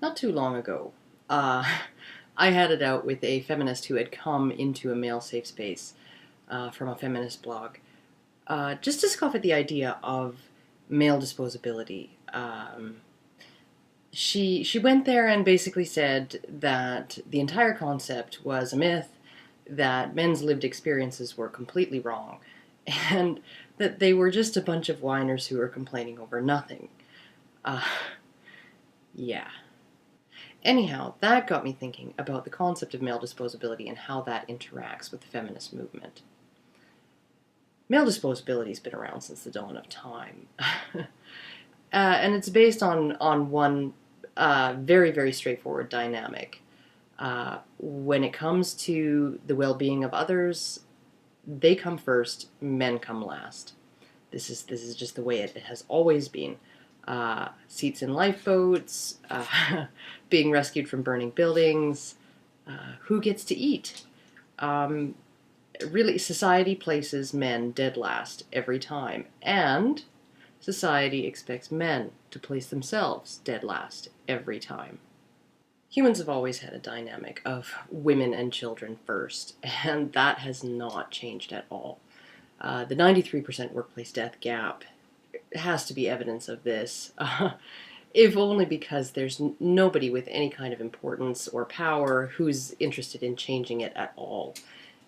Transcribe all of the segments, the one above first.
Not too long ago, uh, I had it out with a feminist who had come into a male safe space from a feminist blog, just to scoff at the idea of male disposability. She went there and basically said that the entire concept was a myth, that men's lived experiences were completely wrong, and that they were just a bunch of whiners who were complaining over nothing. Uh, yeah. Anyhow, that got me thinking about the concept of male disposability and how that interacts with the feminist movement. Male disposability has been around since the dawn of time. And it's based on one very, very straightforward dynamic. When it comes to the well-being of others, they come first, men come last. This is just the way it has always been. Seats in lifeboats, being rescued from burning buildings, who gets to eat. Really, society places men dead last every time, and society expects men to place themselves dead last every time. Humans have always had a dynamic of women and children first, and that has not changed at all. The 93% workplace death gap has to be evidence of this, if only because there's nobody with any kind of importance or power who's interested in changing it at all.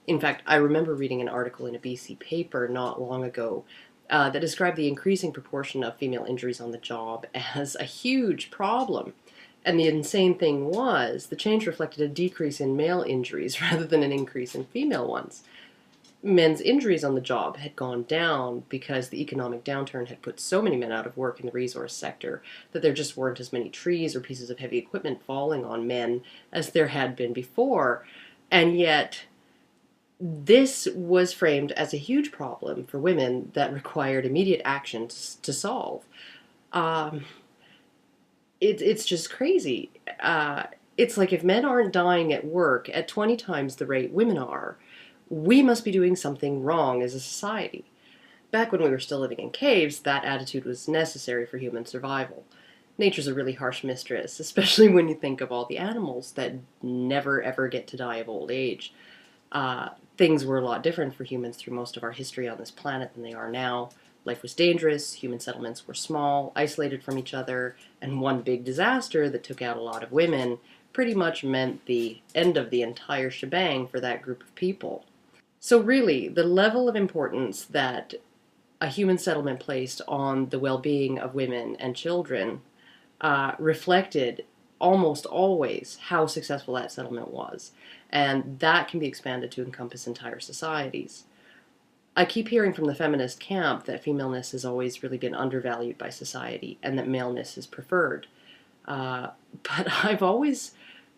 In fact, I remember reading an article in a BC paper not long ago that described the increasing proportion of female injuries on the job as a huge problem. And the insane thing was, the change reflected a decrease in male injuries rather than an increase in female ones. Men's injuries on the job had gone down because the economic downturn had put so many men out of work in the resource sector that there just weren't as many trees or pieces of heavy equipment falling on men as there had been before. And yet, this was framed as a huge problem for women that required immediate action to solve. It's just crazy. It's like if men aren't dying at work at 20 times the rate women are, we must be doing something wrong as a society. Back when we were still living in caves, that attitude was necessary for human survival. Nature's a really harsh mistress, especially when you think of all the animals that never ever get to die of old age. Things were a lot different for humans through most of our history on this planet than they are now. Life was dangerous, human settlements were small, isolated from each other, and one big disaster that took out a lot of women pretty much meant the end of the entire shebang for that group of people. So really, the level of importance that a human settlement placed on the well-being of women and children reflected almost always how successful that settlement was. And that can be expanded to encompass entire societies. I keep hearing from the feminist camp that femaleness has always really been undervalued by society and that maleness is preferred. But I've always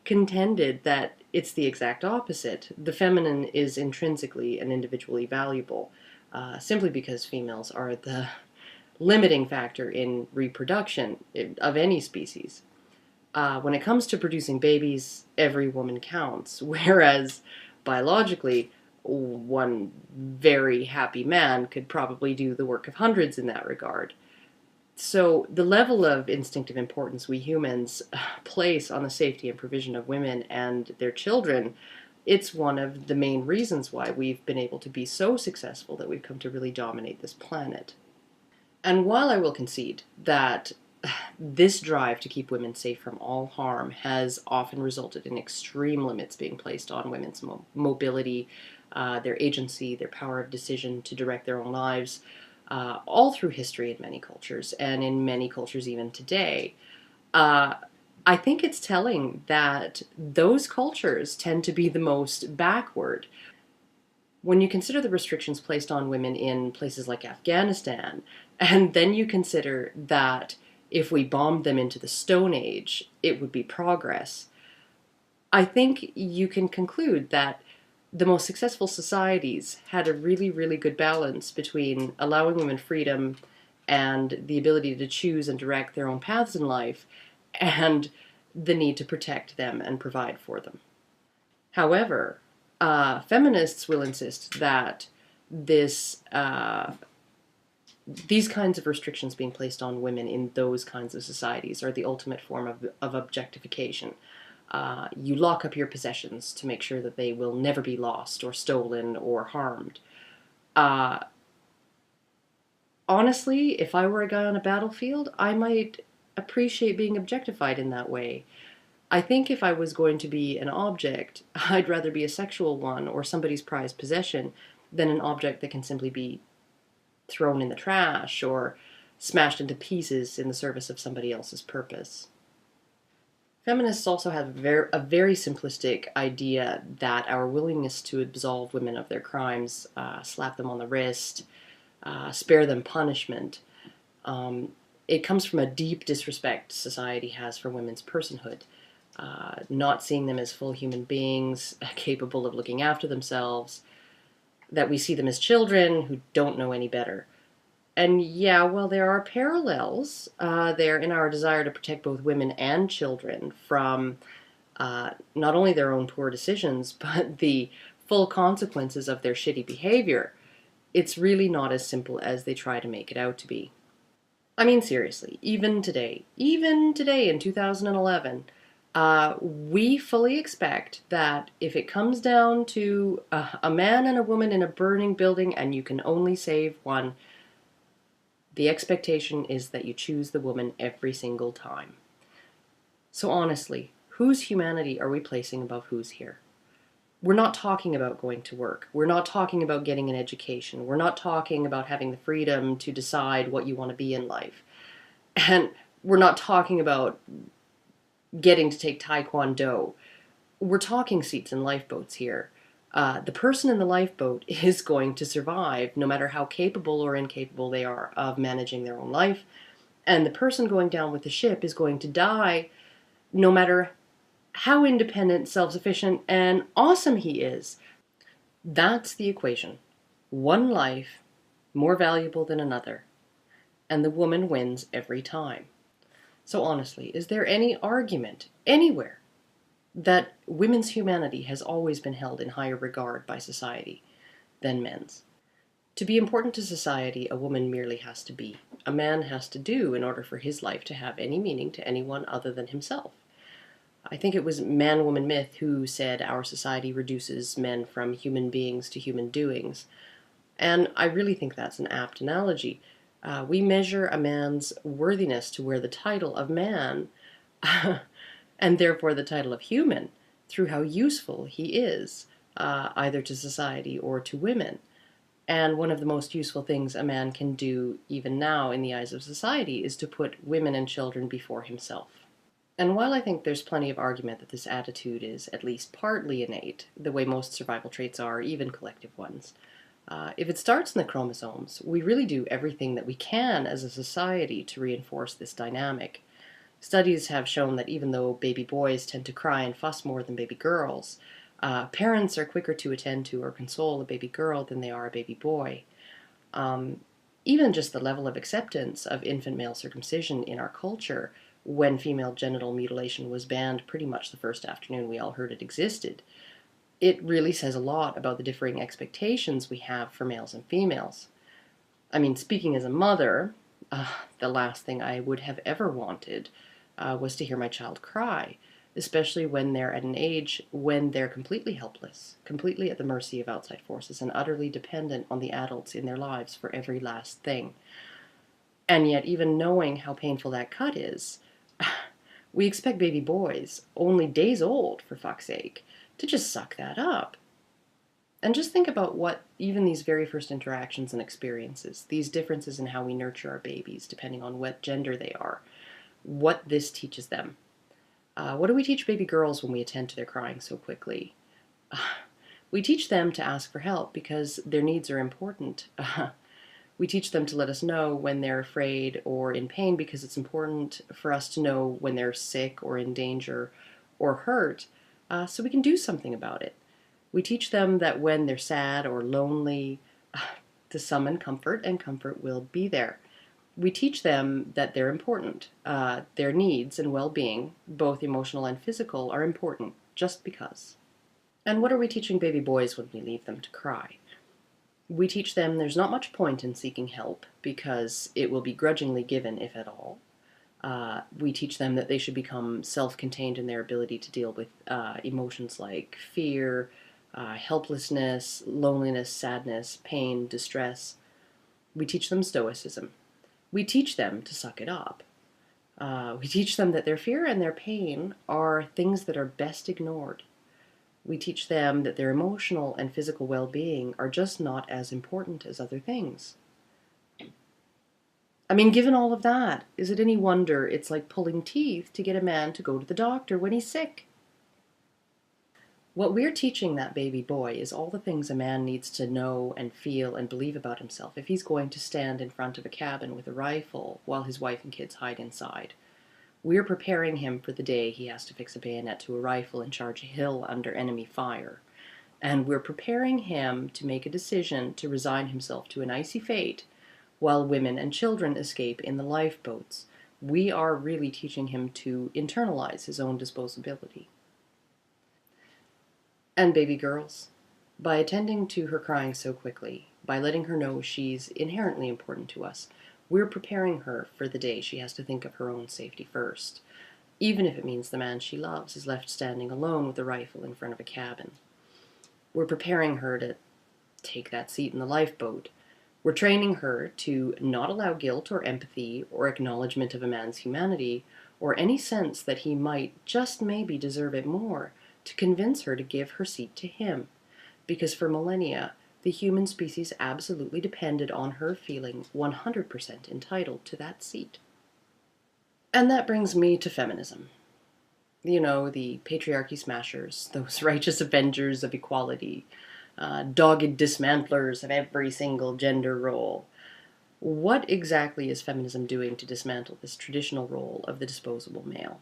contended that it's the exact opposite. The feminine is intrinsically and individually valuable, simply because females are the limiting factor in reproduction of any species. When it comes to producing babies, every woman counts, whereas biologically, one very happy man could probably do the work of hundreds in that regard. So the level of instinctive importance we humans place on the safety and provision of women and their children, it's one of the main reasons why we've been able to be so successful that we've come to really dominate this planet. And while I will concede that this drive to keep women safe from all harm has often resulted in extreme limits being placed on women's mobility, their agency, their power of decision to direct their own lives, all through history in many cultures, and in many cultures even today, I think it's telling that those cultures tend to be the most backward. When you consider the restrictions placed on women in places like Afghanistan, and then you consider that if we bombed them into the Stone Age, it would be progress, I think you can conclude that the most successful societies had a really, really good balance between allowing women freedom and the ability to choose and direct their own paths in life, and the need to protect them and provide for them. However, feminists will insist that this These kinds of restrictions being placed on women in those kinds of societies are the ultimate form of objectification. You lock up your possessions to make sure that they will never be lost or stolen or harmed. Uh, Honestly, if I were a guy on a battlefield, I might appreciate being objectified in that way. I think if I was going to be an object, I'd rather be a sexual one or somebody's prized possession than an object that can simply be thrown in the trash or smashed into pieces in the service of somebody else's purpose. Feminists also have a very simplistic idea that our willingness to absolve women of their crimes, slap them on the wrist, spare them punishment, it comes from a deep disrespect society has for women's personhood, not seeing them as full human beings capable of looking after themselves, that we see them as children who don't know any better. And yeah, well, there are parallels there in our desire to protect both women and children from not only their own poor decisions, but the full consequences of their shitty behavior. It's really not as simple as they try to make it out to be. I mean, seriously, even today in 2011, we fully expect that if it comes down to a man and a woman in a burning building and you can only save one, the expectation is that you choose the woman every single time. So honestly, whose humanity are we placing above whose here? We're not talking about going to work. We're not talking about getting an education. We're not talking about having the freedom to decide what you want to be in life. And we're not talking about getting to take Taekwondo. We're talking seats in lifeboats here. The person in the lifeboat is going to survive no matter how capable or incapable they are of managing their own life. And the person going down with the ship is going to die no matter how independent, self-sufficient, and awesome he is. That's the equation. One life more valuable than another. And the woman wins every time. So honestly, is there any argument anywhere that women's humanity has always been held in higher regard by society than men's? To be important to society, a woman merely has to be. A man has to do in order for his life to have any meaning to anyone other than himself. I think it was Man-Woman Myth who said our society reduces men from human beings to human doings. And I really think that's an apt analogy. We measure a man's worthiness to wear the title of man, and therefore the title of human, through how useful he is, either to society or to women. And one of the most useful things a man can do, even now in the eyes of society, is to put women and children before himself. And while I think there's plenty of argument that this attitude is at least partly innate, the way most survival traits are, even collective ones, if it starts in the chromosomes, we really do everything that we can as a society to reinforce this dynamic. Studies have shown that even though baby boys tend to cry and fuss more than baby girls, parents are quicker to attend to or console a baby girl than they are a baby boy. Even just the level of acceptance of infant male circumcision in our culture, when female genital mutilation was banned pretty much the first afternoon we all heard it existed, it really says a lot about the differing expectations we have for males and females. I mean, speaking as a mother, the last thing I would have ever wanted was to hear my child cry, especially when they're at an age when they're completely helpless, completely at the mercy of outside forces, and utterly dependent on the adults in their lives for every last thing. And yet, even knowing how painful that cut is, we expect baby boys, only days old, for fuck's sake, to just suck that up. And just think about what even these very first interactions and experiences, these differences in how we nurture our babies, depending on what gender they are, what this teaches them. What do we teach baby girls when we attend to their crying so quickly? We teach them to ask for help because their needs are important. We teach them to let us know when they're afraid or in pain because it's important for us to know when they're sick or in danger or hurt, so we can do something about it. We teach them that when they're sad or lonely, to summon comfort, and comfort will be there. We teach them that they're important. Their needs and well-being, both emotional and physical, are important just because. And what are we teaching baby boys when we leave them to cry? We teach them there's not much point in seeking help because it will be grudgingly given, if at all. We teach them that they should become self-contained in their ability to deal with emotions like fear, helplessness, loneliness, sadness, pain, distress. We teach them stoicism. We teach them to suck it up. We teach them that their fear and their pain are things that are best ignored. We teach them that their emotional and physical well-being are just not as important as other things. I mean, given all of that, is it any wonder it's like pulling teeth to get a man to go to the doctor when he's sick? What we're teaching that baby boy is all the things a man needs to know and feel and believe about himself if he's going to stand in front of a cabin with a rifle while his wife and kids hide inside. We're preparing him for the day he has to fix a bayonet to a rifle and charge a hill under enemy fire. And we're preparing him to make a decision to resign himself to an icy fate while women and children escape in the lifeboats. We are really teaching him to internalize his own disposability. And baby girls, by attending to her crying so quickly, by letting her know she's inherently important to us, we're preparing her for the day she has to think of her own safety first, even if it means the man she loves is left standing alone with a rifle in front of a cabin. We're preparing her to take that seat in the lifeboat. We're training her to not allow guilt or empathy or acknowledgement of a man's humanity or any sense that he might just maybe deserve it more to convince her to give her seat to him. Because for millennia, the human species absolutely depended on her feeling 100% entitled to that seat. And that brings me to feminism. You know, the patriarchy smashers, those righteous avengers of equality, dogged dismantlers of every single gender role. What exactly is feminism doing to dismantle this traditional role of the disposable male?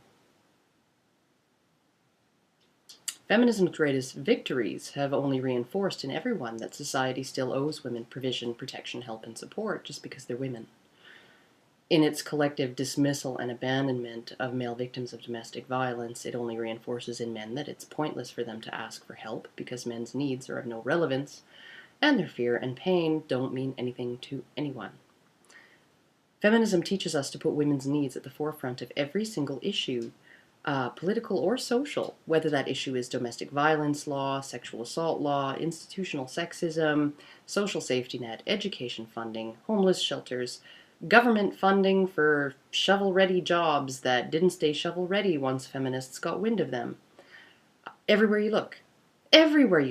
Feminism's greatest victories have only reinforced in everyone that society still owes women provision, protection, help, and support just because they're women. In its collective dismissal and abandonment of male victims of domestic violence, it only reinforces in men that it's pointless for them to ask for help because men's needs are of no relevance, and their fear and pain don't mean anything to anyone. Feminism teaches us to put women's needs at the forefront of every single issue, political or social, whether that issue is domestic violence law, sexual assault law, institutional sexism, social safety net, education funding, homeless shelters, government funding for shovel-ready jobs that didn't stay shovel-ready once feminists got wind of them. Everywhere you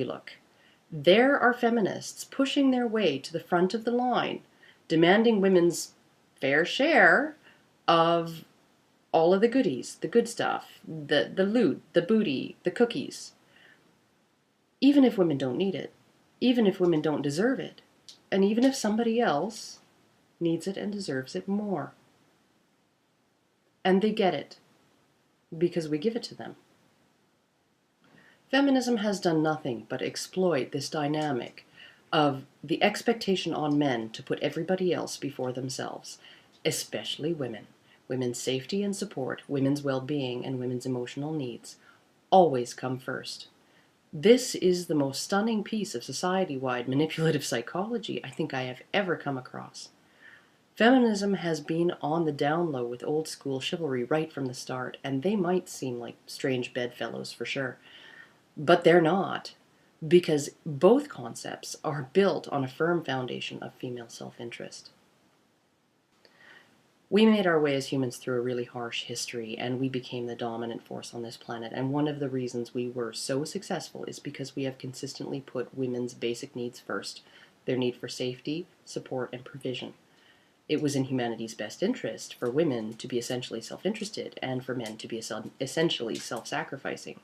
look, there are feminists pushing their way to the front of the line, demanding women's fair share of all of the goodies, the good stuff, the loot, the booty, the cookies. Even if women don't need it, even if women don't deserve it, and even if somebody else needs it and deserves it more. And they get it because we give it to them. Feminism has done nothing but exploit this dynamic of the expectation on men to put everybody else before themselves, especially women. Women's safety and support, women's well-being, and women's emotional needs always come first. This is the most stunning piece of society-wide manipulative psychology I think I have ever come across. Feminism has been on the down low with old-school chivalry right from the start, and they might seem like strange bedfellows for sure. But they're not, because both concepts are built on a firm foundation of female self-interest. We made our way as humans through a really harsh history, and we became the dominant force on this planet. And one of the reasons we were so successful is because we have consistently put women's basic needs first, their need for safety, support, and provision. It was in humanity's best interest for women to be essentially self-interested and for men to be essentially self-sacrificing.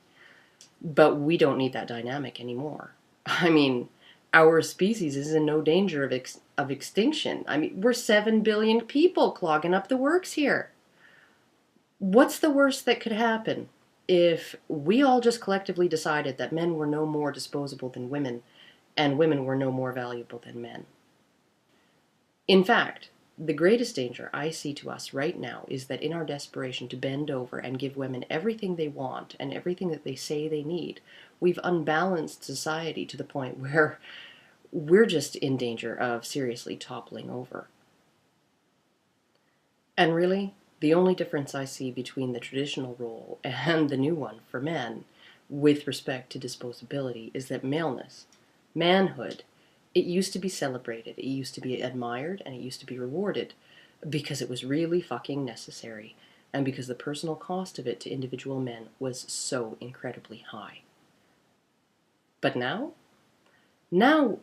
But we don't need that dynamic anymore. I mean, our species is in no danger of extinction. I mean, we're 7 billion people clogging up the works here. What's the worst that could happen if we all just collectively decided that men were no more disposable than women and women were no more valuable than men? In fact, the greatest danger I see to us right now is that in our desperation to bend over and give women everything they want and everything that they say they need, we've unbalanced society to the point where we're just in danger of seriously toppling over. And really, the only difference I see between the traditional role and the new one for men with respect to disposability is that maleness, manhood, it used to be celebrated, it used to be admired, and it used to be rewarded because it was really fucking necessary and because the personal cost of it to individual men was so incredibly high. But now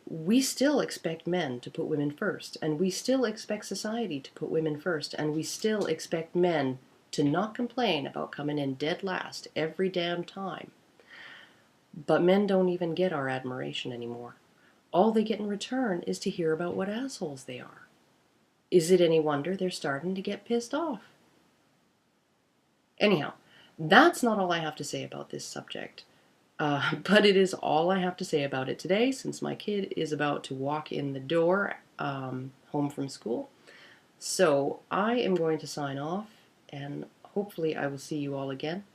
we still expect men to put women first, and we still expect society to put women first, and we still expect men to not complain about coming in dead last every damn time. But men don't even get our admiration anymore. All they get in return is to hear about what assholes they are. Is it any wonder they're starting to get pissed off? Anyhow, that's not all I have to say about this subject. But it is all I have to say about it today, since my kid is about to walk in the door home from school. So I am going to sign off, and hopefully I will see you all again.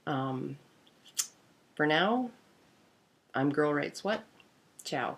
For now, I'm Girl Right Sweat. Ciao.